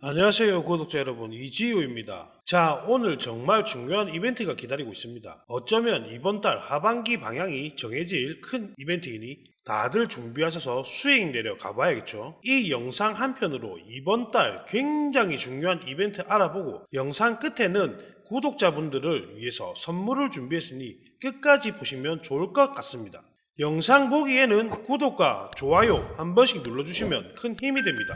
안녕하세요 구독자 여러분, 이지우입니다. 자, 오늘 정말 중요한 이벤트가 기다리고 있습니다. 어쩌면 이번 달 하반기 방향이 정해질 큰 이벤트이니 다들 준비하셔서 수익 내려 가봐야겠죠. 이 영상 한편으로 이번 달 굉장히 중요한 이벤트 알아보고 영상 끝에는 구독자분들을 위해서 선물을 준비했으니 끝까지 보시면 좋을 것 같습니다. 영상 보기에는 구독과 좋아요 한 번씩 눌러주시면 큰 힘이 됩니다.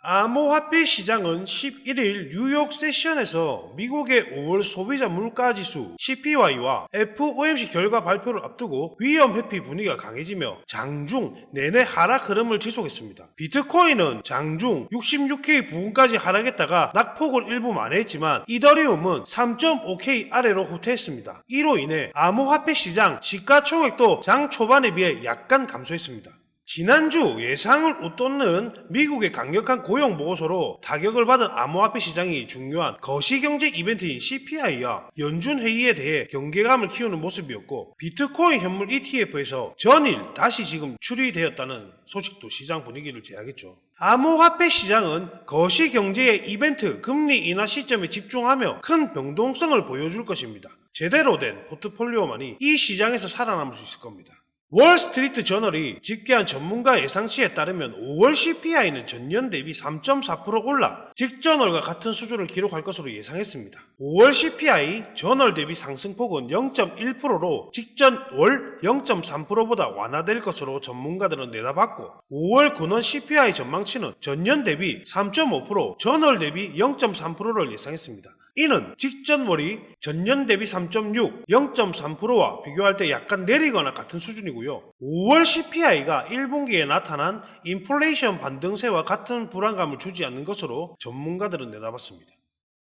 암호화폐 시장은 11일 뉴욕 세션에서 미국의 5월 소비자 물가지수 CPY와 FOMC 결과 발표를 앞두고 위험 회피 분위기가 강해지며 장중 내내 하락 흐름을 지속했습니다. 비트코인은 장중 66K 부근까지 하락했다가 낙폭을 일부 만회했지만 이더리움은 3.5K 아래로 후퇴했습니다. 이로 인해 암호화폐 시장 시가총액도 장 초반에 비해 약간 감소했습니다. 지난주 예상을 웃돋는 미국의 강력한 고용보고서로 타격을 받은 암호화폐 시장이 중요한 거시경제 이벤트인 CPI와 연준회의에 대해 경계감을 키우는 모습이었고, 비트코인 현물 ETF에서 전일 다시 지금 출위되었다는 소식도 시장 분위기를 제하겠죠. 암호화폐 시장은 거시경제의 이벤트 금리 인하 시점에 집중하며 큰 변동성을 보여줄 것입니다. 제대로 된 포트폴리오만이 이 시장에서 살아남을 수 있을 겁니다. 월스트리트 저널이 집계한 전문가 예상치에 따르면 5월 CPI는 전년 대비 3.4% 올라 직전월과 같은 수준을 기록할 것으로 예상했습니다. 5월 CPI 전월 대비 상승폭은 0.1%로 직전월 0.3%보다 완화될 것으로 전문가들은 내다봤고, 5월 근원 CPI 전망치는 전년 대비 3.5%, 전월 대비 0.3%를 예상했습니다. 이는 직전월이 전년 대비 3.6, 0.3%와 비교할 때 약간 내리거나 같은 수준이고요. 5월 CPI가 1분기에 나타난 인플레이션 반등세와 같은 불안감을 주지 않는 것으로 전문가들은 내다봤습니다.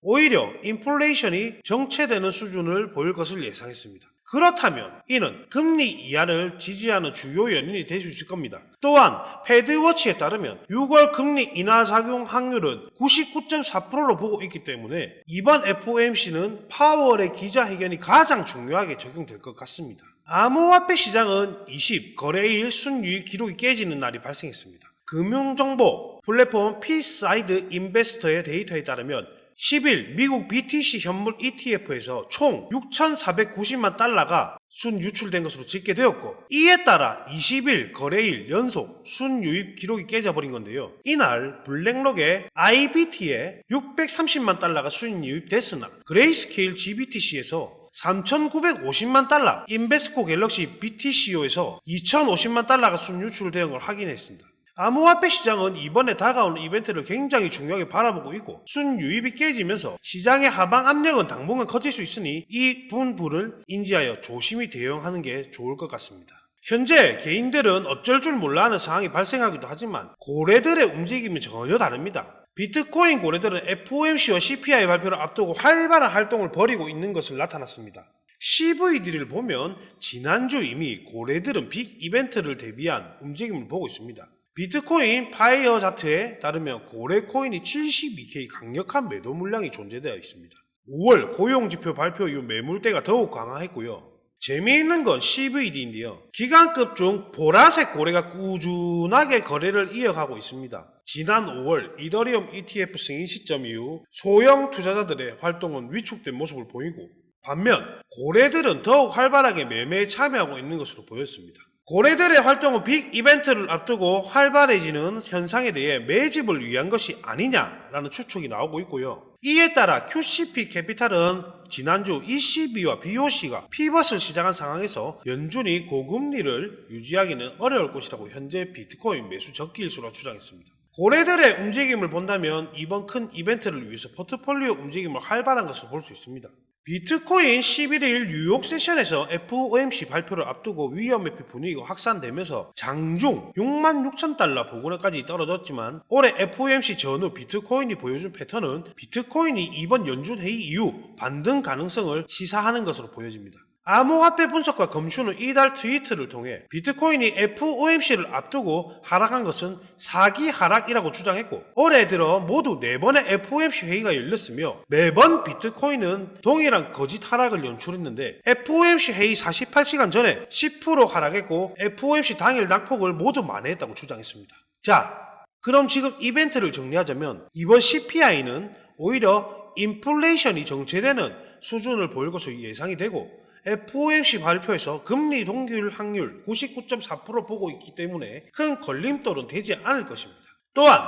오히려 인플레이션이 정체되는 수준을 보일 것을 예상했습니다. 그렇다면 이는 금리 이하를 지지하는 주요 연인이 될 수 있을 겁니다. 또한 패드워치에 따르면 6월 금리 인하 작용 확률은 99.4%로 보고 있기 때문에 이번 FOMC는 파월의 기자회견이 가장 중요하게 적용될 것 같습니다. 암호화폐 시장은 20 거래일 순유입 기록이 깨지는 날이 발생했습니다. 금융정보 플랫폼 피사이드 인베스터의 데이터에 따르면 10일 미국 BTC 현물 ETF에서 총 6,490만 달러가 순유출된 것으로 집계되었고, 이에 따라 20일 거래일 연속 순유입 기록이 깨져버린 건데요. 이날 블랙록의 IBT에 630만 달러가 순유입됐으나 그레이스케일 GBTC에서 3,950만 달러, 인베스코 갤럭시 BTCO에서 2,050만 달러가 순유출된 걸 확인했습니다. 암호화폐 시장은 이번에 다가오는 이벤트를 굉장히 중요하게 바라보고 있고, 순유입이 깨지면서 시장의 하방 압력은 당분간 커질 수 있으니 이 분부를 인지하여 조심히 대응하는 게 좋을 것 같습니다. 현재 개인들은 어쩔 줄 몰라 하는 상황이 발생하기도 하지만 고래들의 움직임은 전혀 다릅니다. 비트코인 고래들은 FOMC와 CPI 발표를 앞두고 활발한 활동을 벌이고 있는 것을 나타났습니다. CVD를 보면 지난주 이미 고래들은 빅 이벤트를 대비한 움직임을 보고 있습니다. 비트코인 파이어 차트에 따르면 고래 코인이 72K 강력한 매도 물량이 존재되어 있습니다. 5월 고용지표 발표 이후 매물대가 더욱 강화했고요. 재미있는 건 CVD인데요. 기간급 중 보라색 고래가 꾸준하게 거래를 이어가고 있습니다. 지난 5월 이더리움 ETF 승인 시점 이후 소형 투자자들의 활동은 위축된 모습을 보이고, 반면 고래들은 더욱 활발하게 매매에 참여하고 있는 것으로 보였습니다. 고래들의 활동은 빅 이벤트를 앞두고 활발해지는 현상에 대해 매집을 위한 것이 아니냐라는 추측이 나오고 있고요. 이에 따라 QCP 캐피탈은 지난주 ECB와 BOC가 피벗을 시작한 상황에서 연준이 고금리를 유지하기는 어려울 것이라고 현재 비트코인 매수 적기일수로 주장했습니다. 고래들의 움직임을 본다면 이번 큰 이벤트를 위해서 포트폴리오 움직임을 활발한 것을 볼 수 있습니다. 비트코인 11일 뉴욕 세션에서 FOMC 발표를 앞두고 위험 회피 분위기가 확산되면서 장중 66,000달러 부근까지 떨어졌지만, 올해 FOMC 전후 비트코인이 보여준 패턴은 비트코인이 이번 연준 회의 이후 반등 가능성을 시사하는 것으로 보여집니다. 암호화폐 분석가 검슈는 이달 트위트를 통해 비트코인이 FOMC를 앞두고 하락한 것은 사기 하락이라고 주장했고, 올해 들어 모두 4번의 FOMC 회의가 열렸으며 매번 비트코인은 동일한 거짓 하락을 연출했는데 FOMC 회의 48시간 전에 10% 하락했고 FOMC 당일 낙폭을 모두 만회했다고 주장했습니다. 자, 그럼 지금 이벤트를 정리하자면 이번 CPI는 오히려 인플레이션이 정체되는 수준을 보일 것으로 예상이 되고, FOMC 발표에서 금리 동결 확률 99.4% 보고 있기 때문에 큰 걸림돌은 되지 않을 것입니다. 또한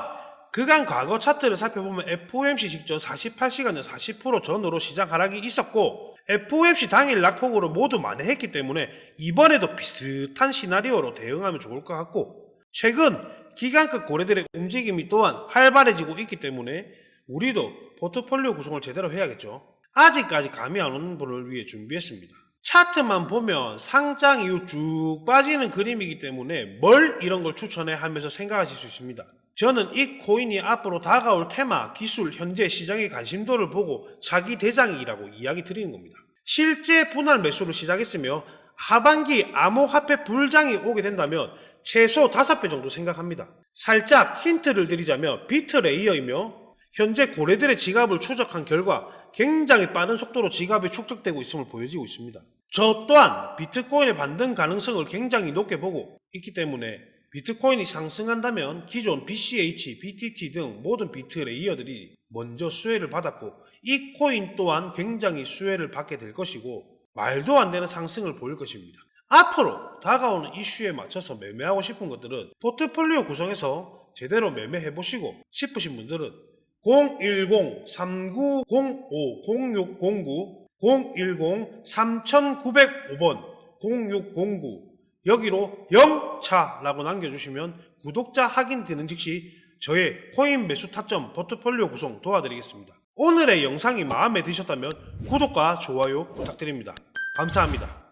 그간 과거 차트를 살펴보면 FOMC 직전 48시간 전 40% 전후로 시장 하락이 있었고 FOMC 당일 낙폭으로 모두 만회했기 때문에 이번에도 비슷한 시나리오로 대응하면 좋을 것 같고, 최근 기간급 고래들의 움직임이 또한 활발해지고 있기 때문에 우리도 포트폴리오 구성을 제대로 해야겠죠. 아직까지 감이 안 오는 분을 위해 준비했습니다. 차트만 보면 상장 이후 쭉 빠지는 그림이기 때문에 뭘 이런 걸 추천해 하면서 생각하실 수 있습니다. 저는 이 코인이 앞으로 다가올 테마, 기술, 현재 시장의 관심도를 보고 자기 대장이라고 이야기 드리는 겁니다. 실제 분할 매수를 시작했으며 하반기 암호화폐 불장이 오게 된다면 최소 5배 정도 생각합니다. 살짝 힌트를 드리자면 비트레이어이며 현재 고래들의 지갑을 추적한 결과 굉장히 빠른 속도로 지갑이 축적되고 있음을 보여지고 있습니다. 저 또한 비트코인의 반등 가능성을 굉장히 높게 보고 있기 때문에 비트코인이 상승한다면 기존 BCH, BTT 등 모든 비트레이어들이 먼저 수혜를 받았고 이 코인 또한 굉장히 수혜를 받게 될 것이고 말도 안 되는 상승을 보일 것입니다. 앞으로 다가오는 이슈에 맞춰서 매매하고 싶은 것들은 포트폴리오 구성해서 제대로 매매해보시고 싶으신 분들은 010-3905-0609 010-3905번 0609 여기로 0차라고 남겨주시면 구독자 확인되는 즉시 저의 코인 매수 타점 포트폴리오 구성 도와드리겠습니다. 오늘의 영상이 마음에 드셨다면 구독과 좋아요 부탁드립니다. 감사합니다.